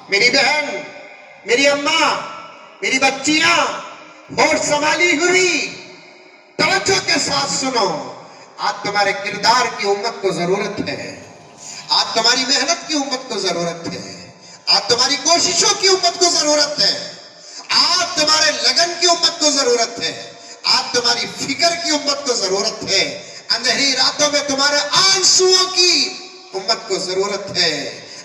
میری بہن، میری اماں، میری بچیاں، ہوش سنبھالی ہوئی توجہ کے ساتھ سنو. آج تمہارے کردار کی امت کو ضرورت ہے. آج تمہاری محنت کی امت کو ضرورت ہے. آج تمہاری کوششوں کی امت کو ضرورت ہے. آج تمہارے لگن کی امت کو ضرورت ہے. آج تمہاری فکر کی امت کو ضرورت ہے. اندھیری راتوں میں تمہارے آنسوؤں کی امت کو ضرورت ہے.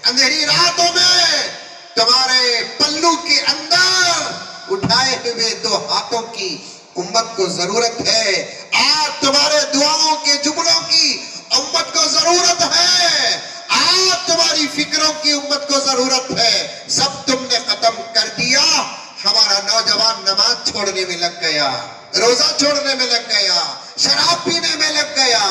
اندھیری راتوں میں تمہارے پلو کے اندر اٹھائے ہوئے 2 ہاتھوں کی امت کو ضرورت ہے. آج تمہارے دعاؤں کے جملوں کی امت کو ضرورت ہے. آج تمہاری فکروں کی امت کو ضرورت ہے. سب تم نے ختم کر دیا. ہمارا نوجوان نماز چھوڑنے میں لگ گیا، روزہ چھوڑنے میں لگ گیا، شراب پینے میں لگ گیا.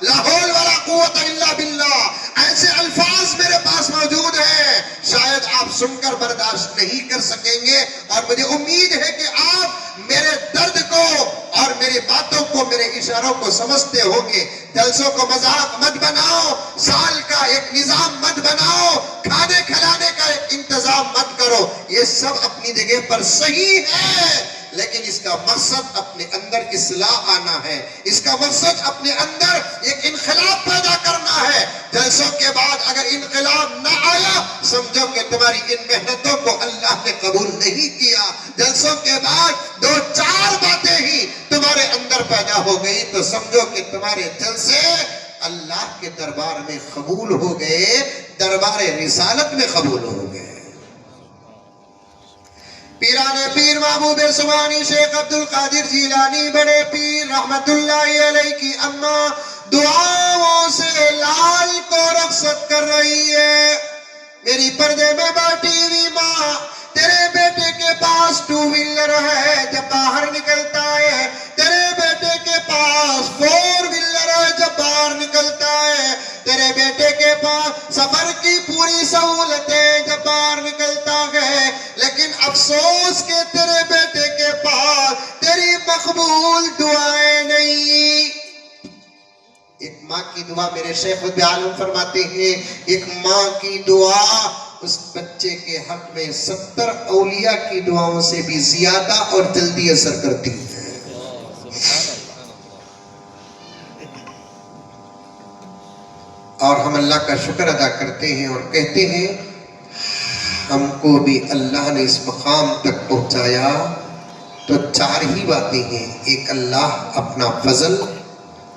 لا حول ولا قوت الا باللہ. ایسے الفاظ میرے پاس موجود ہیں، شاید آپ سن کر برداشت نہیں کر سکیں گے، اور مجھے امید ہے کہ آپ میرے درد کو اور میری باتوں کو، میرے اشاروں کو سمجھتے ہوں گے. جلسوں کو مذاق مت بناؤ، سال کا ایک نظام مت بناؤ، کھانے کھلانے کا ایک انتظام مت کرو. یہ سب اپنی جگہ پر صحیح ہے، لیکن اس کا مقصد اپنے اندر اصلاح آنا ہے. اس کا مقصد اپنے اندر ایک انقلاب پیدا کرنا ہے. جلسوں کے بعد اگر انقلاب نہ آیا، سمجھو کہ تمہاری ان محنتوں کو اللہ نے قبول نہیں کیا. جلسوں کے بعد 2-4 باتیں ہی تمہارے اندر پیدا ہو گئی تو سمجھو کہ تمہارے جلسے اللہ کے دربار میں قبول ہو گئے، دربار رسالت میں قبول ہو گئے. پیرانے پیر محبوب سبحانی شیخ عبدالقادر جیلانی بڑے پیر رحمت اللہ علیہ کی اماں دعاؤں سے لال کو رخصت کر رہی ہے. میری پردے میں بیٹھی ہوئی ماں، تیرے بیٹے کے پاس 2 ویلر ہے، جب باہر نکلتا ہے. تیرے بیٹے کے پاس 4 ویلر ہے، جب باہر نکلتا ہے. تیرے بیٹے کے پاس سفر کی پوری سہولتیں، جب باہر نکلتا ہے. لیکن افسوس کہ تیرے بیٹے کے پاس تیری مقبول دعائیں نہیں. ایک ماں کی دعا، میرے شیخ عالم فرماتے ہیں، ایک ماں کی دعا اس بچے کے حق میں 70 اولیاء کی دعاؤں سے بھی زیادہ اور جلدی اثر کرتی ہے. اور ہم اللہ کا شکر ادا کرتے ہیں اور کہتے ہیں ہم کو بھی اللہ نے اس مقام تک پہنچایا تو 4 ہی باتیں ہیں. ایک اللہ اپنا فضل،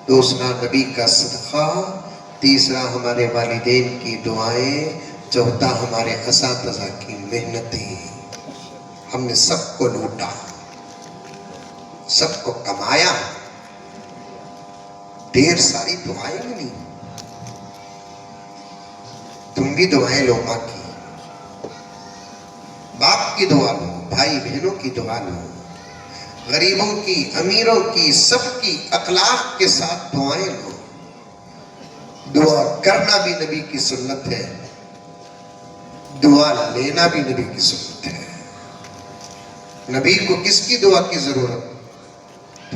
دوسرا نبی کا صدقہ، تیسرا ہمارے والدین کی دعائیں، چوتھا ہمارے اساتذہ کی محنتیں. ہم نے سب کو لوٹا، سب کو کمایا. ڈھیر ساری دعائیں ملی. تم بھی دعائیں لو، ماں کی، باپ کی دعا لو، بھائی بہنوں کی دعا لو، غریبوں کی، امیروں کی، سب کی اخلاق کے ساتھ دعائیں لو. دعا کرنا بھی نبی کی سنت ہے، دعا لینا بھی نبی کی سنت ہے. نبی کو کس کی دعا کی ضرورت؟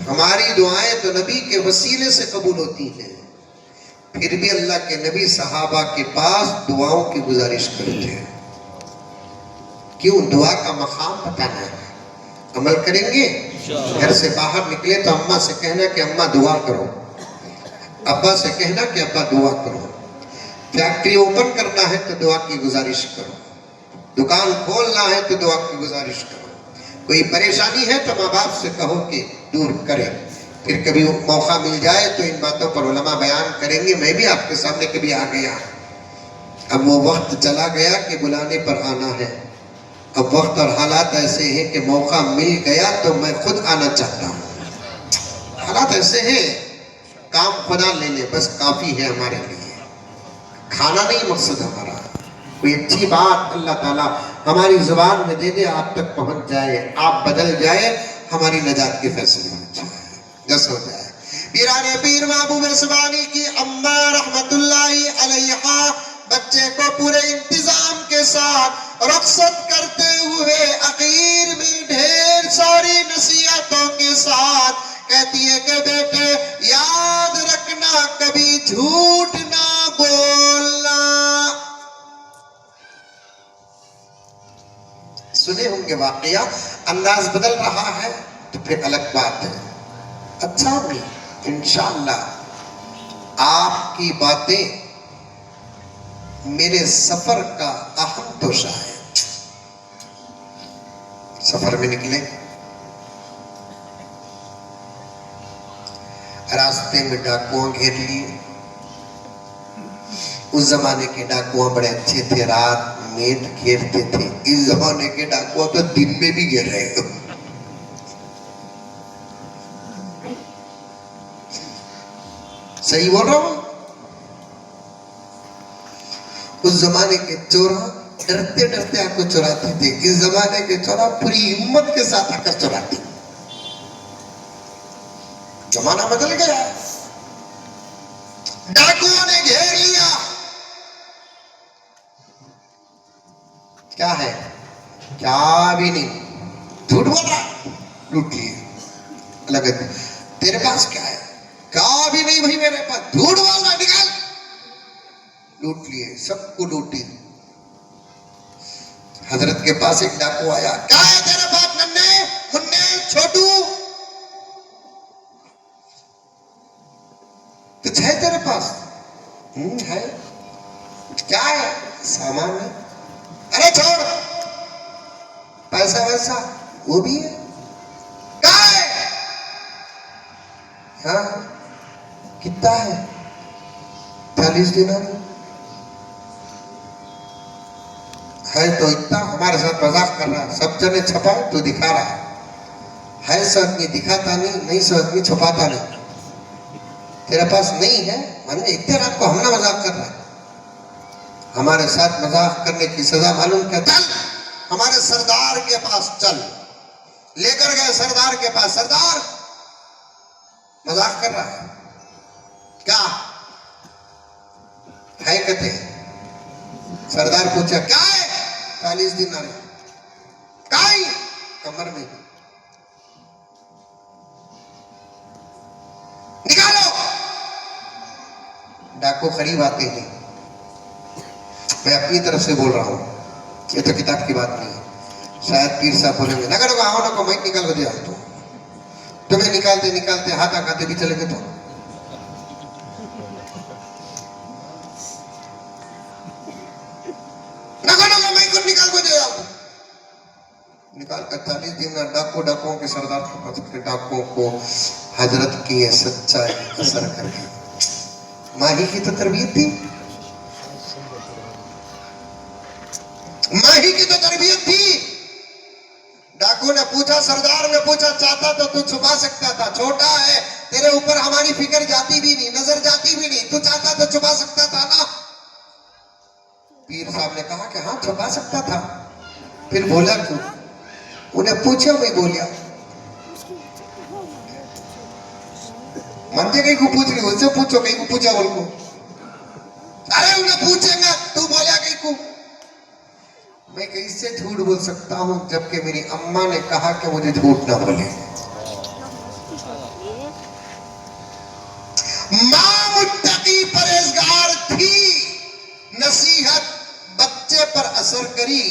ہماری دعائیں تو نبی کے وسیلے سے قبول ہوتی ہیں. پھر بھی اللہ کے نبی صحابہ کے پاس دعاؤں کی گزارش کرتے ہیں. کیوں؟ دعا کا مقام بتانا ہے. عمل کریں گے. گھر سے باہر نکلے تو اماں سے کہنا کہ اماں دعا کرو، ابا سے کہنا کہ ابا دعا کرو. فیکٹری اوپن کرنا ہے تو دعا کی گزارش کرو، دکان کھولنا ہے تو دعا کی گزارش کرو. کوئی پریشانی ہے تو ماں باپ سے کہو کہ دور کریں. پھر کبھی موقع مل جائے تو ان باتوں پر علماء بیان کریں گے. میں بھی آپ کے سامنے کبھی آ گیا، اب وہ وقت چلا گیا کہ بلانے پر آنا ہے. اب وقت اور حالات ایسے ہیں کہ موقع مل گیا تو میں خود آنا چاہتا ہوں. حالات ایسے ہیں، کام خدا لے لے بس کافی ہے ہمارے لیے. کھانا نہیں مقصد ہمارا. کوئی اچھی بات اللہ تعالیٰ ہماری زبان میں دے دے، آپ تک پہنچ جائے، آپ بدل جائے، ہماری نجات کے فیصلے ہو جائے، جس ہو جائے. پیرانے پیر محبوب سبحانی کی اماں رحمت اللہ علیہا بچے کو پورے انتظام کے ساتھ رخصت کرتے ہوئے اخیر میں ڈھیر ساری نصیحتوں کے ساتھ کہتی ہے کہ بیٹے یاد رکھنا، کبھی جھوٹ نہ بولنا. سنے ہوں گے واقعہ، انداز بدل رہا ہے تو پھر الگ بات ہے. اچھا بھی انشاءاللہ آپ کی باتیں میرے سفر کا اہم توشہ ہے. سفر میں نکلے، راستے میں ڈاکوؤں گھیر لیے. اس زمانے کے ڈاکو بڑے اچھے تھے، رات میں گھیرتے تھے. اس زمانے کے ڈاکو تو دن میں بھی گھیر رہے ہو. صحیح بول رہا ہوں؟ اس زمانے کے چوراں ڈرتے ڈرتے آپ کو چراتے تھے. اس زمانے کے چوراں پوری ہمت کے ساتھ آ کر چراتے. زمانہ بدل گیا. ڈاکوؤں نے گھیر لیا. کیا ہے؟ کیا بھی نہیں. جھوٹ بول رہا ہے، لوٹ لیے. لگت تیرے پاس کیا ہے؟ کیا بھی نہیں بھائی میرے پاس. جھوٹ بول رہا ہے، نکال. لوٹ لیے، سب کو لوٹی. حضرت کے پاس ایک ڈاکو آیا. کیا ہے تیرے پاس ننھے منھے چھوٹو؟ کچھ ہے تیرے پاس؟ ہے. کیا ہے؟ سامان ہے. ارے چھوڑ. پیسہ ویسا وہ بھی ہے. کیا ہے؟ ہاں. کتنا ہے؟ 40 دینار ہے. تو اتنا ہمارے ساتھ مذاق کر رہا ہے. سب جنے چھپائے تو دکھا رہا ہے. سو آدمی دکھاتا نہیں سو آدمی چھپاتا نہیں. تیرے پاس نہیں ہے مانے اتنے رات کو ہم نے مذاق کر رہا ہے. ہمارے ساتھ مذاق کرنے کی سزا معلوم کیا؟ چل ہمارے سردار کے پاس چل. لے کر گئے سردار کے پاس. سردار مذاق کر رہا ہے. کیا ہے کہتے؟ سردار پوچھا کیا ہے؟ 40 دینار ہے. کائی کمر میں. نکالو. ڈاکو قریب آتے ہیں. میں اپنی طرف سے بول رہا ہوں، یہ تو کتاب کی بات نہیں ہے. شاید پیر صاحب بولیں گے نہ کرو آؤ نہ کو مائک نکال کے دیا. تو تمہیں نکالتے نکالتے ہاتھ آگاتے بھی چلے گئے. تو نکال کو دیا. نکال کر 40 دن ڈاکوؤں کے سردار کے پاس. ڈاکوؤں کو حضرت کی یہ سچائی اثر کر گئی. ماہی کی تو تربیت تھی. ماہی کی تو تربیت تھی. ڈاکو نے پوچھا، سردار نے پوچھا چاہتا تو تو چھپا سکتا تھا. چھوٹا ہے تیرے اوپر ہماری فکر جاتی بھی نہیں، نظر جاتی بھی نہیں. تو چاہتا تو چھپا سکتا تھا نا. پیر صاحب نے کہا کہ ہاں چھپا سکتا تھا. پھر بولا کیوں؟ انہیں پوچھا میں بولیا. منجے کہیں کو پوچھ رہی ہو، ان سے پوچھو کہیں کو پوچھا بول کو. ارے انہیں پوچھیں گا تو بولا کہیں کو. میں کیسے جھوٹ بول سکتا ہوں جبکہ میری اماں نے کہا کہ مجھے جھوٹ نہ بولے. ماں متقی پرہیزگار تھی. نصیحت بچے پر اثر کری.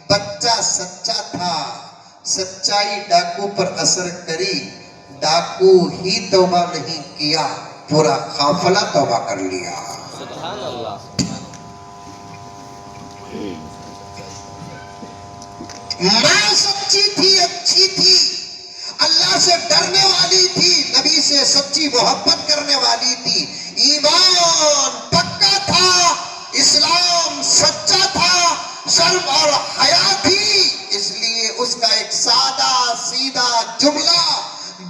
بچہ سچا تھا. سچائی ڈاکو پر اثر کری. ڈاکو ہی توبہ نہیں کیا، پورا قافلہ توبہ کر لیا. سبحان اللہ. ماں سچی تھی، اچھی تھی، اللہ سے ڈرنے والی تھی، نبی سے سچی محبت کرنے والی تھی. ایمان پکا تھا، اسلام سچا تھا، شرم اور حیا تھی. اس لیے اس کا ایک سادہ سیدھا جملہ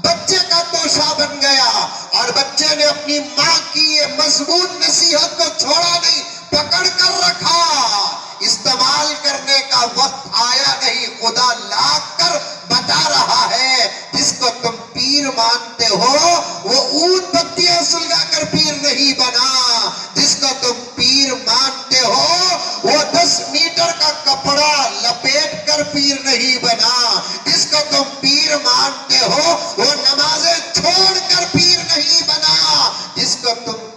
بچے کا توشہ بن گیا. اور بچے نے اپنی ماں کی یہ مضبوط نصیحت کو چھوڑا نہیں، پکڑ کر رکھا. استعمال کرنے کا وقت آیا نہیں. خدا لا کر بتا رہا ہے، جس کو تم پیر مانتے ہو وہ اونٹ پتیاں سلگا کر پیر نہیں بنا. جس کو تم پیر مانتے ہو وہ 10 میٹر کا کپڑا لپیٹ کر پیر نہیں بنا. جس کو تم پیر مانتے ہو وہ نمازیں چھوڑ کر پیر نہیں بنا. جس کو تم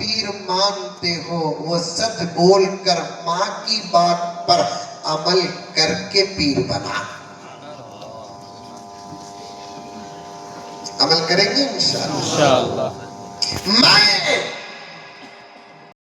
عمل کر کے پیر بنا. عمل کریں گے انشاءاللہ. انشاءاللہ. میں